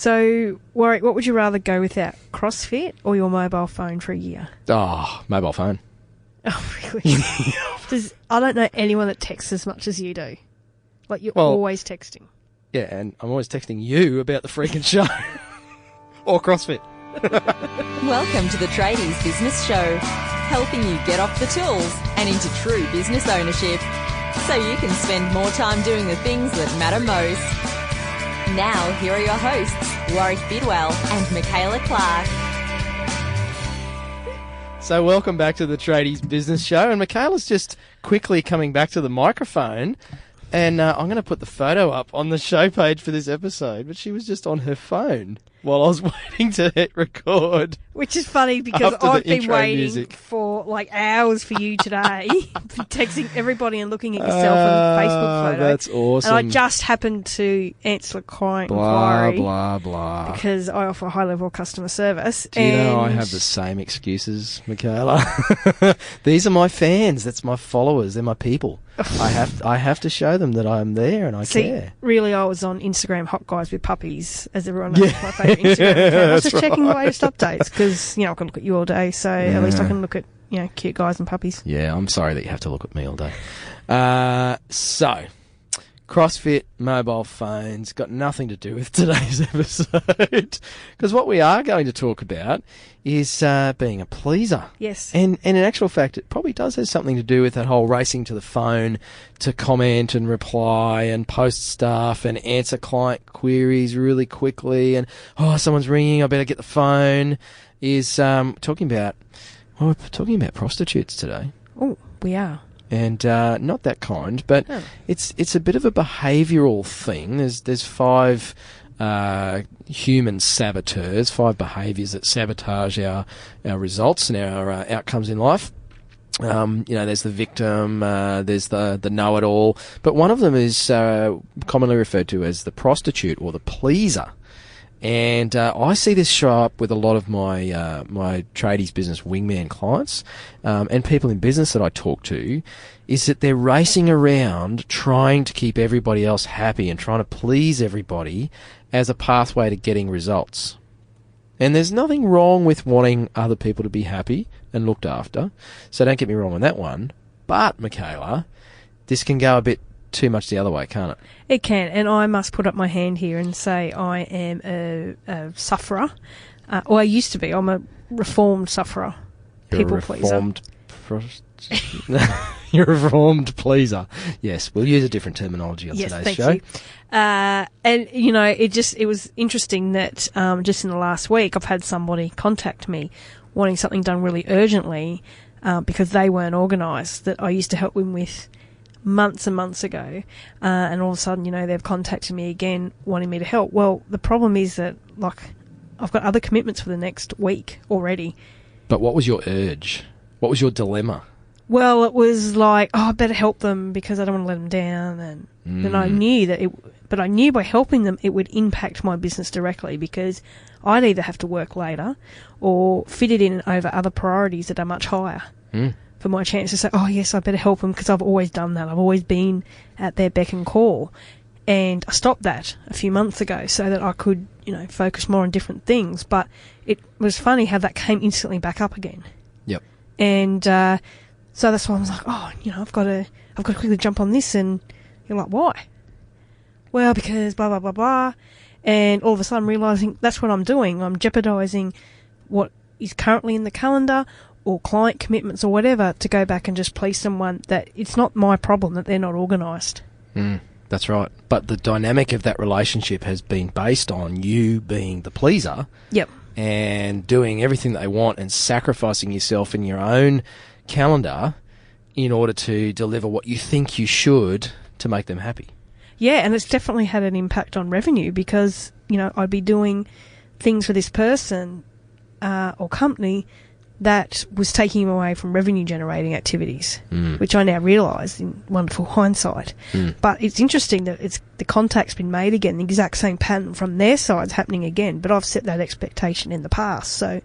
So, Warwick, what would you rather go without, CrossFit or your mobile phone for a year? Oh, mobile phone. Oh, really? I don't know anyone that texts as much as you do. Like, you're always texting. Yeah, and I'm always texting you about the freaking show. Or CrossFit. Welcome to the Tradies Business Show, helping you get off the tools and into true business ownership, so you can spend more time doing the things that matter most. Now, here are your hosts, Warwick Bidwell and Michaela Clark. So welcome back to the Tradies Business Show, and Michaela's just quickly coming back to the microphone, and I'm going to put the photo up on the show page for this episode, but she was just on her phone while I was waiting to hit record. Which is funny because I've been waiting for like hours for you today, texting everybody and looking at yourself on the Facebook photo. That's awesome. And I just happened to answer a client inquiry. Blah, blah. Because I offer high-level customer service. Do you know I have the same excuses, Michaela? These are my fans. That's my followers. They're my people. I have to show them that I'm there and I care. Really, I was on Instagram Hot Guys with Puppies, as everyone knows my favourite Instagram account. I was just checking the latest updates because, I can look at you all day, so at least I can look at, cute guys and puppies. Yeah, I'm sorry that you have to look at me all day. So, CrossFit, mobile phones, got nothing to do with today's episode. Because what we are going to talk about is being a pleaser. Yes. And in actual fact, it probably does have something to do with that whole racing to the phone to comment and reply and post stuff and answer client queries really quickly. And, someone's ringing, I better get the phone. We're talking about prostitutes today. Oh, we are. And not that kind, but it's a bit of a behavioural thing. There's five human saboteurs, 5 behaviours that sabotage our results and our outcomes in life. There's the victim, there's the know-it-all, but one of them is commonly referred to as the prostitute or the pleaser. And I see this show up with a lot of my my tradies business wingman clients and people in business that I talk to, is that they're racing around trying to keep everybody else happy and trying to please everybody as a pathway to getting results. And there's nothing wrong with wanting other people to be happy and looked after, so don't get me wrong on that one. But, Michaela, this can go a bit too much the other way, can't it? It can, and I must put up my hand here and say I am a sufferer. I used to be. I'm a reformed sufferer. People pleaser. You're a reformed pleaser. Yes, we'll use a different terminology on today's show. You. And it was interesting that just in the last week I've had somebody contact me wanting something done really urgently because they weren't organised, that I used to help them with months and months ago, and all of a sudden, they've contacted me again wanting me to help. Well, the problem is that, I've got other commitments for the next week already. But what was your urge? What was your dilemma? Well, it was like, I better help them because I don't want to let them down, and then I knew but I knew by helping them it would impact my business directly because I'd either have to work later or fit it in over other priorities that are much higher. For my chance to say, yes, I better help them because I've always done that. I've always been at their beck and call. And I stopped that a few months ago so that I could, focus more on different things. But it was funny how that came instantly back up again. Yep. And so that's why I was like, I've got to quickly jump on this. And you're like, why? Well, because blah, blah, blah, blah. And all of a sudden realising that's what I'm doing. I'm jeopardising what is currently in the calendar or client commitments or whatever to go back and just please someone that it's not my problem that they're not organised. That's right. But the dynamic of that relationship has been based on you being the pleaser. Yep. And doing everything that they want and sacrificing yourself in your own calendar in order to deliver what you think you should to make them happy. Yeah, and it's definitely had an impact on revenue because, I'd be doing things for this person or company that was taking him away from revenue-generating activities, which I now realise in wonderful hindsight. But it's interesting that the contact's been made again, the exact same pattern from their side's happening again, but I've set that expectation in the past, so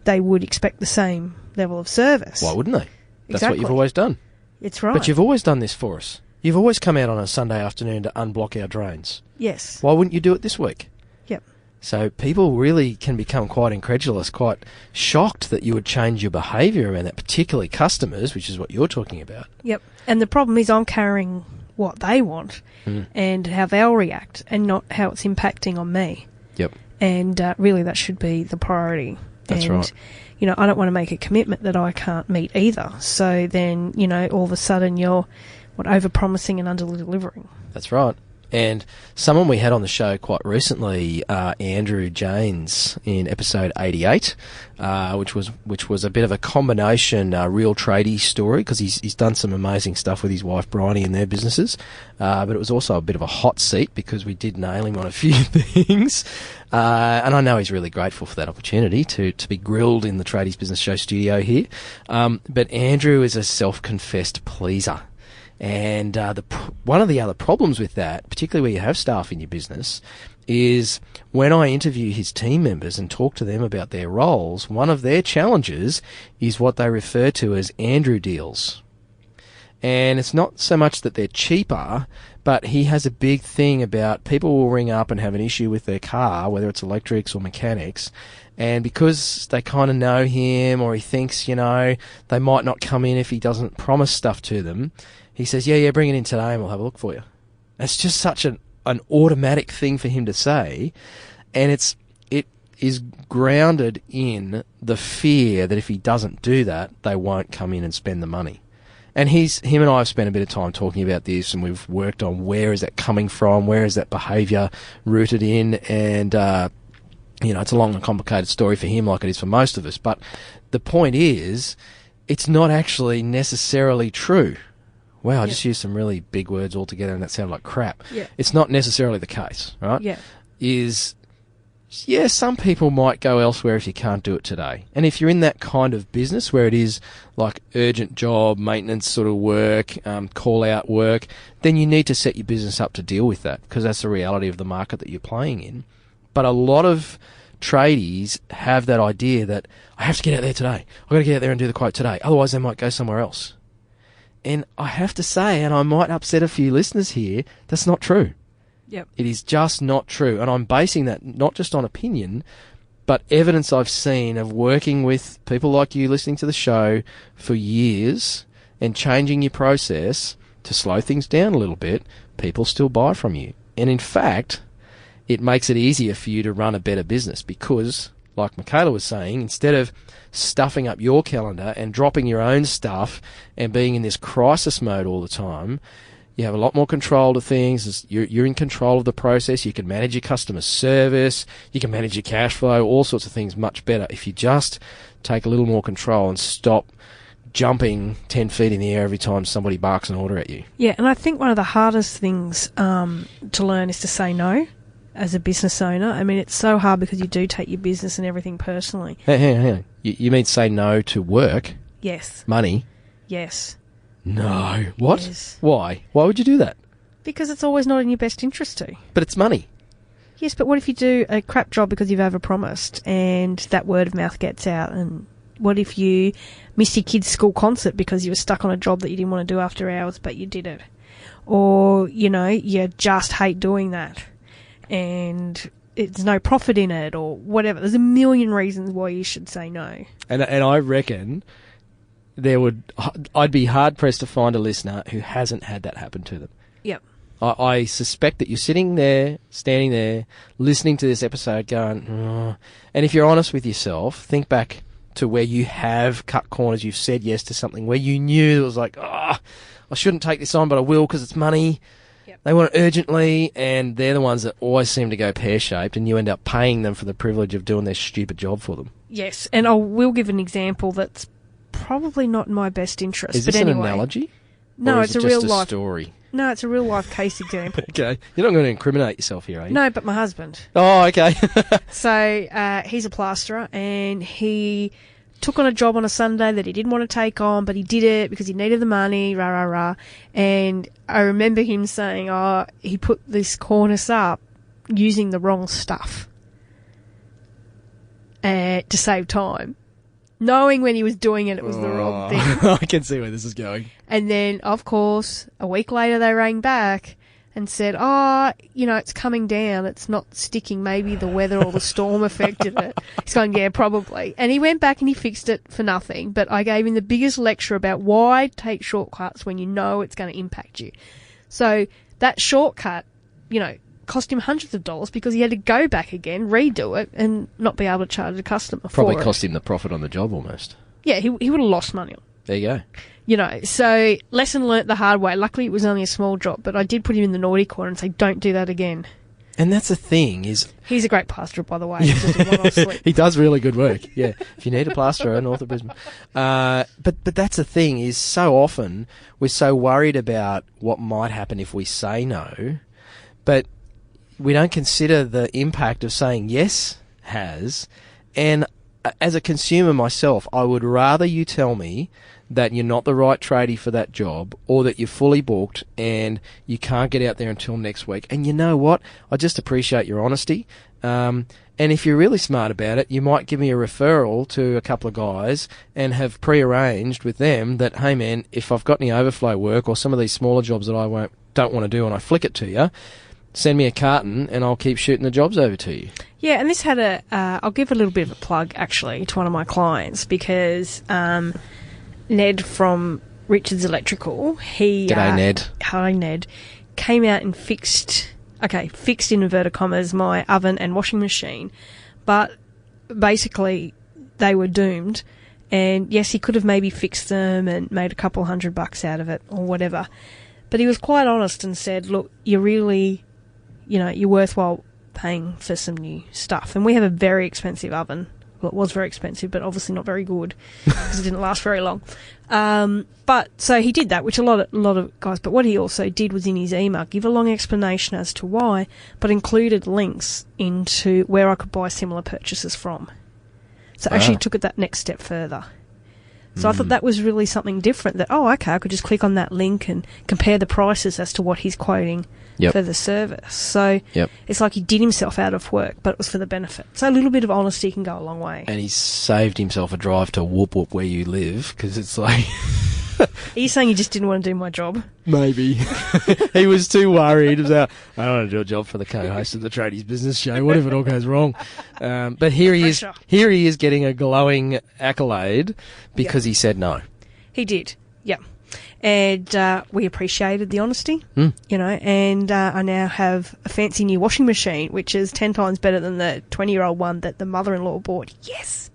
they would expect the same level of service. Why wouldn't they? That's what you've always done. It's right. But you've always done this for us. You've always come out on a Sunday afternoon to unblock our drains. Yes. Why wouldn't you do it this week? Yep. So people really can become quite incredulous, quite shocked that you would change your behaviour around that, particularly customers, which is what you're talking about. Yep. And the problem is I'm carrying what they want and how they'll react and not how it's impacting on me. Yep. And really that should be the priority. That's right. You know, I don't want to make a commitment that I can't meet either. So then, you know, all of a sudden you're, over-promising and under-delivering. That's right. And someone we had on the show quite recently, Andrew Janes, in episode 88, which was a bit of a combination real tradie story, because he's done some amazing stuff with his wife Bryony in their businesses, but it was also a bit of a hot seat because we did nail him on a few things, and I know he's really grateful for that opportunity to be grilled in the Tradies Business Show studio here. But Andrew is a self-confessed pleaser. And one of the other problems with that, particularly where you have staff in your business, is when I interview his team members and talk to them about their roles, one of their challenges is what they refer to as Andrew deals. And it's not so much that they're cheaper, but he has a big thing about people will ring up and have an issue with their car, whether it's electrics or mechanics, and because they kind of know him, or he thinks, you know, they might not come in if he doesn't promise stuff to them, he says, yeah, bring it in today and we'll have a look for you. It's just such an automatic thing for him to say, and it is grounded in the fear that if he doesn't do that, they won't come in and spend the money. And him and I have spent a bit of time talking about this, and we've worked on where is that coming from, where is that behaviour rooted in, and you know, it's a long and complicated story for him like it is for most of us, but the point is, it's not actually necessarily true. Wow, I just used some really big words all together and that sounded like crap. Yeah. It's not necessarily the case, right? Yeah. Some people might go elsewhere if you can't do it today. And if you're in that kind of business where it is like urgent job, maintenance sort of work, call-out work, then you need to set your business up to deal with that, because that's the reality of the market that you're playing in. But a lot of tradies have that idea that I have to get out there today. I've got to get out there and do the quote today. Otherwise, they might go somewhere else. And I have to say, and I might upset a few listeners here, that's not true. Yep. It is just not true. And I'm basing that not just on opinion, but evidence I've seen of working with people like you listening to the show for years and changing your process to slow things down a little bit. People still buy from you. And in fact, it makes it easier for you to run a better business because, like Michaela was saying, instead of stuffing up your calendar and dropping your own stuff and being in this crisis mode all the time, you have a lot more control to things. You're in control of the process. You can manage your customer service. You can manage your cash flow, all sorts of things much better if you just take a little more control and stop jumping 10 feet in the air every time somebody barks an order at you. Yeah, and I think one of the hardest things to learn is to say no as a business owner. I mean, it's so hard because you do take your business and everything personally. Hang on. You mean say no to work? Yes. Money? Yes. No. What? Yes. Why? Why would you do that? Because it's always not in your best interest to. But it's money. Yes, but what if you do a crap job because you've overpromised and that word of mouth gets out? And what if you missed your kid's school concert because you were stuck on a job that you didn't want to do after hours, but you did it? Or, you know, you just hate doing that and it's no profit in it or whatever. There's a million reasons why you should say no. And I reckon I'd be hard pressed to find a listener who hasn't had that happen to them. Yep. I suspect that you're standing there, listening to this episode going, oh. And if you're honest with yourself, think back to where you have cut corners, you've said yes to something, where you knew it was like, I shouldn't take this on, but I will because it's money. Yep. They want it urgently, and they're the ones that always seem to go pear-shaped, and you end up paying them for the privilege of doing their stupid job for them. Yes, and I will give an example that's probably not in my best interest. Is this an analogy? No, or it's is a it real just a life story. No, it's a real life case example. Okay. You're not going to incriminate yourself here, are you? No, but my husband. Oh, okay. So he's a plasterer and he took on a job on a Sunday that he didn't want to take on, but he did it because he needed the money, rah, rah, rah. And I remember him saying, he put this cornice up using the wrong stuff to save time. Knowing when he was doing it, it was the wrong thing. I can see where this is going. And then, of course, a week later they rang back and said, it's coming down, it's not sticking, maybe the weather or the storm affected it. He's going, yeah, probably. And he went back and he fixed it for nothing, but I gave him the biggest lecture about why take shortcuts when you know it's going to impact you. So that shortcut, cost him hundreds of dollars because he had to go back again, redo it, and not be able to charge the customer for it. Probably cost him the profit on the job almost. Yeah, he would have lost money on it. There you go. So lesson learnt the hard way. Luckily, it was only a small job, but I did put him in the naughty corner and say, don't do that again. And that's the thing is... He's a great plasterer, by the way. Yeah. He does really good work, yeah. If you need a plasterer, north of Brisbane. But that's the thing is so often we're so worried about what might happen if we say no, but we don't consider the impact of saying yes has. And as a consumer myself, I would rather you tell me that you're not the right tradie for that job, or that you're fully booked and you can't get out there until next week. And you know what? I just appreciate your honesty. And if you're really smart about it, you might give me a referral to a couple of guys and have pre-arranged with them that, hey man, if I've got any overflow work or some of these smaller jobs that I don't want to do and I flick it to you, send me a carton and I'll keep shooting the jobs over to you. Yeah, and this had I'll give a little bit of a plug actually to one of my clients because Ned from Richards Electrical, G'day, Ned. Hi, Ned. Came out and fixed in inverted commas my oven and washing machine, but basically they were doomed. And yes, he could have maybe fixed them and made a couple $100 out of it or whatever, but he was quite honest and said, look, you're really, you're worthwhile paying for some new stuff. And we have a very expensive oven. Well, it was very expensive, but obviously not very good because it didn't last very long. But so he did that, which a lot of guys. But what he also did was in his email give a long explanation as to why, but included links into where I could buy similar purchases from. So actually took it that next step further. So I thought that was really something different. That I could just click on that link and compare the prices as to what he's quoting. For the service. So it's like he did himself out of work, but it was for the benefit. So a little bit of honesty can go a long way. And he's saved himself a drive to Whoop Whoop where you live, because it's like... Are you saying you just didn't want to do my job? Maybe. He was too worried about, I don't want to do a job for the co-host of the Tradies Business Show. What if it all goes wrong? But here he is getting a glowing accolade because he said no. He did, yeah. And we appreciated the honesty, and I now have a fancy new washing machine, which is 10 times better than the 20-year-old one that the mother-in-law bought. Yes!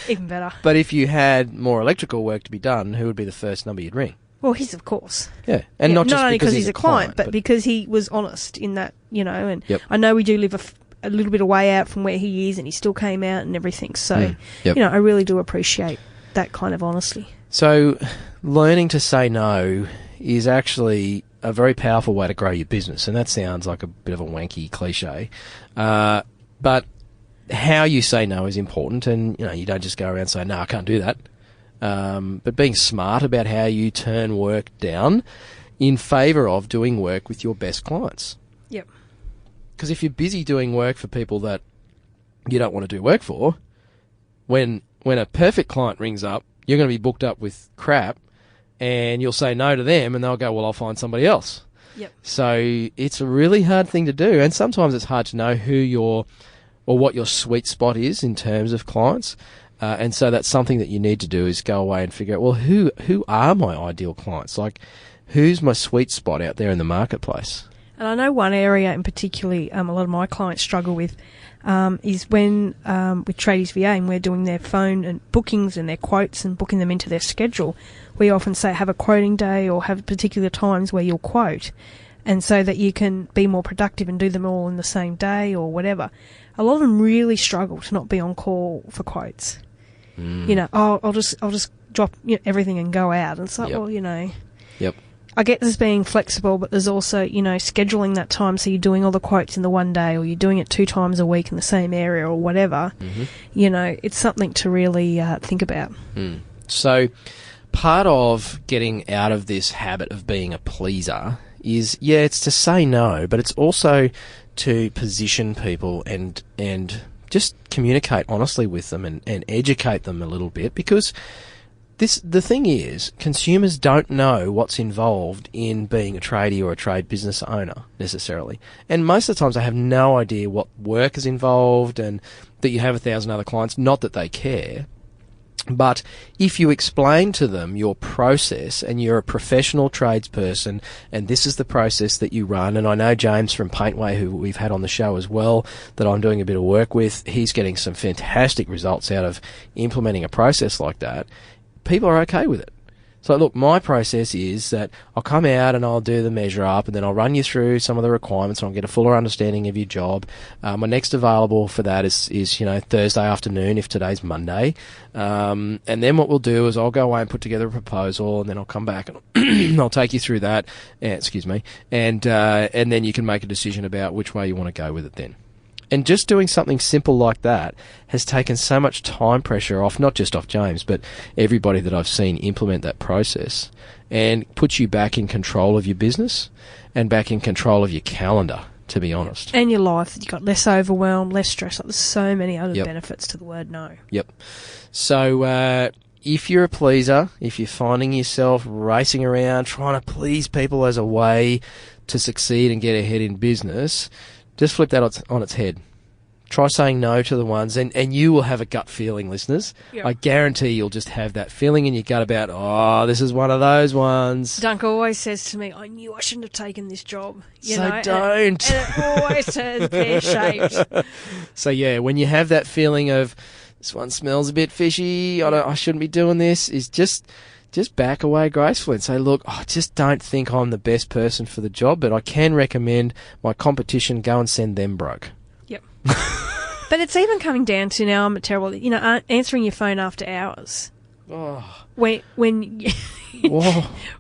Even better. But if you had more electrical work to be done, who would be the first number you'd ring? Well, his, of course. Yeah, and not just only because he's a client, but because he was honest in that, and Yep. I know we do live a little bit of way out from where he is, and he still came out and everything. So, I really do appreciate that kind of honesty. So, learning to say no is actually a very powerful way to grow your business, and that sounds like a bit of a wanky cliche, but how you say no is important, and you don't just go around saying, no, I can't do that, but being smart about how you turn work down in favour of doing work with your best clients. Yep. Because if you're busy doing work for people that you don't want to do work for, when a perfect client rings up, you're going to be booked up with crap, and you'll say no to them, and they'll go, well, I'll find somebody else. Yep. So it's a really hard thing to do, and sometimes it's hard to know what your sweet spot is in terms of clients. And so that's something that you need to do is go away and figure out, well, who are my ideal clients? Like, who's my sweet spot out there in the marketplace? And I know one area in particularly a lot of my clients struggle with is when with Tradies VA and we're doing their phone and bookings and their quotes and booking them into their schedule, we often say have a quoting day or have particular times where you'll quote, and so that you can be more productive and do them all in the same day or whatever. A lot of them really struggle to not be on call for quotes. I'll just drop everything and go out. And it's like, well, Yep. I get this being flexible, but there's also, scheduling that time so you're doing all the quotes in the one day or you're doing it 2 times a week in the same area or whatever. Mm-hmm. It's something to really think about. So part of getting out of this habit of being a pleaser is, it's to say no, but it's also to position people and just communicate honestly with them and educate them a little bit, because The thing is, consumers don't know what's involved in being a tradie or a trade business owner necessarily. And most of the times they have no idea what work is involved and that you have 1,000 other clients. Not that they care. But if you explain to them your process and you're a professional tradesperson and this is the process that you run, and I know James from Paintway, who we've had on the show as well, that I'm doing a bit of work with, he's getting some fantastic results out of implementing a process like that, people are okay with it. So look, my process is that I'll come out and I'll do the measure up and then I'll run you through some of the requirements and I'll get a fuller understanding of your job. My next available for that is Thursday afternoon if today's Monday. And then what we'll do is I'll go away and put together a proposal and then I'll come back and I'll take you through that. And then you can make a decision about which way you want to go with it then. And just doing something simple like that has taken so much time pressure off, not just off James, but everybody that I've seen implement that process, and puts you back in control of your business and back in control of your calendar, to be honest. And your life. You've got less overwhelm, less stress. There's so many other benefits to the word no. Yep. So if you're a pleaser, if you're finding yourself racing around trying to please people as a way to succeed and get ahead in business, just flip that on its head. Try saying no to the ones, and you will have a gut feeling, listeners. Yep. I guarantee you'll just have that feeling in your gut about, this is one of those ones. Dunk always says to me, I knew I shouldn't have taken this job. Don't. And it always turns pear-shaped. So, yeah, when you have that feeling of, this one smells a bit fishy, I shouldn't be doing this, is just back away gracefully and say, look, I just don't think I'm the best person for the job, but I can recommend my competition, go and send them broke. Yep. But it's even coming down to now, I'm terrible, answering your phone after hours. Oh. When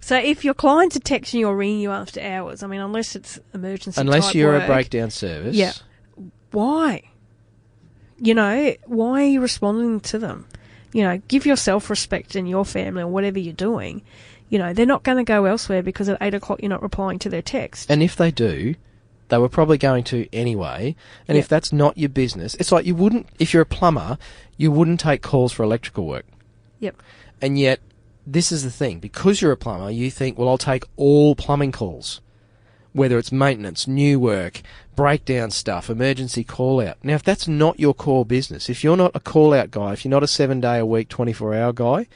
So if your clients are texting you or ringing you after hours, I mean, unless it's emergency unless type you're work, a breakdown service. Yeah. Why? Why are you responding to them? Give yourself respect in your family or whatever you're doing. They're not going to go elsewhere because at 8 o'clock you're not replying to their text. And if they do, they were probably going to anyway. And if that's not your business, it's like if you're a plumber, you wouldn't take calls for electrical work. Yep. And yet, this is the thing. Because you're a plumber, you think, well, I'll take all plumbing calls. Whether it's maintenance, new work, breakdown stuff, emergency call-out. Now, if that's not your core business, if you're not a call-out guy, if you're not a 7-day-a-week, 24-hour guy,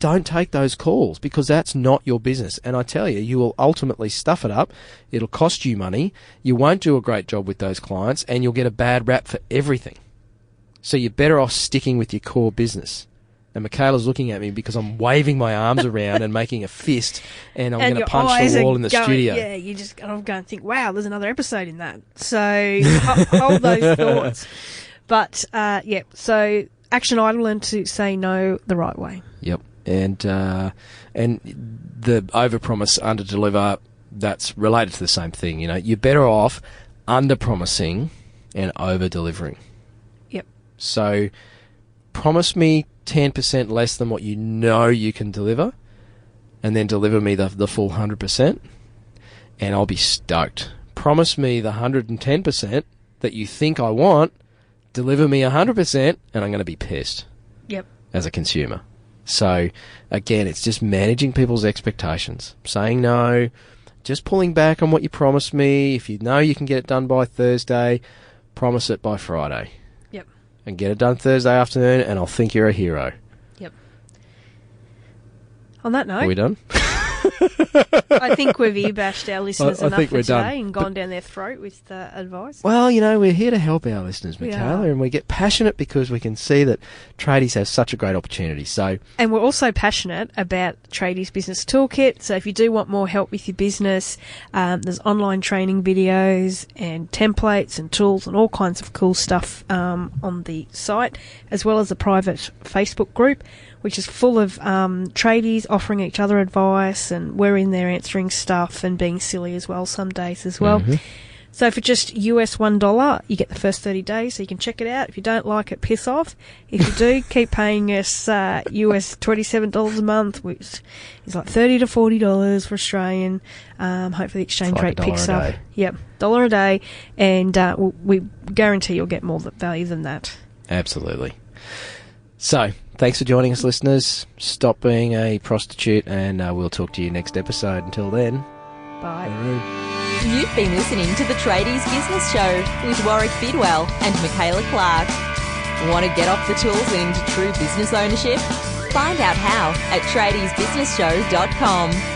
don't take those calls because that's not your business. And I tell you, you will ultimately stuff it up. It'll cost you money. You won't do a great job with those clients and you'll get a bad rap for everything. So you're better off sticking with your core business. And Michaela's looking at me because I'm waving my arms around and making a fist, and I'm going to punch the wall in the studio. Yeah, I'm going to think, wow, there's another episode in that. So hold those thoughts. But so action item: learn to say no the right way. Yep, and the overpromise, underdeliver. That's related to the same thing. You're better off underpromising and over-delivering. Yep. So promise me 10% less than what you know you can deliver, and then deliver me the full 100%, and I'll be stoked. Promise me the 110% that you think I want, deliver me 100%, and I'm going to be pissed. Yep. As a consumer. So, again, it's just managing people's expectations. Saying no, just pulling back on what you promised me. If you know you can get it done by Thursday, promise it by Friday. And get it done Thursday afternoon, and I'll think you're a hero. Yep. On that note... Are we done? I think we've ear-bashed our listeners enough for today done. and gone down their throat with advice. Well, we're here to help our listeners, Michaela, and we get passionate because we can see that tradies have such a great opportunity. And we're also passionate about Tradies Business Toolkit. So if you do want more help with your business, there's online training videos and templates and tools and all kinds of cool stuff on the site, as well as a private Facebook group, which is full of tradies offering each other advice, and we're in there answering stuff and being silly as well some days as well. Mm-hmm. So for just US $1, you get the first 30 days, so you can check it out. If you don't like it, piss off. If you do, keep paying us US $27 a month, which is like $30 to $40 for Australian. Hopefully the exchange rate picks up. Yep, $1 a day, and we guarantee you'll get more value than that. Absolutely. So, thanks for joining us, listeners. Stop being a prostitute, and we'll talk to you next episode. Until then, Bye. You've been listening to the Tradies Business Show with Warwick Bidwell and Michaela Clark. Want to get off the tools and into true business ownership? Find out how at tradiesbusinessshow.com.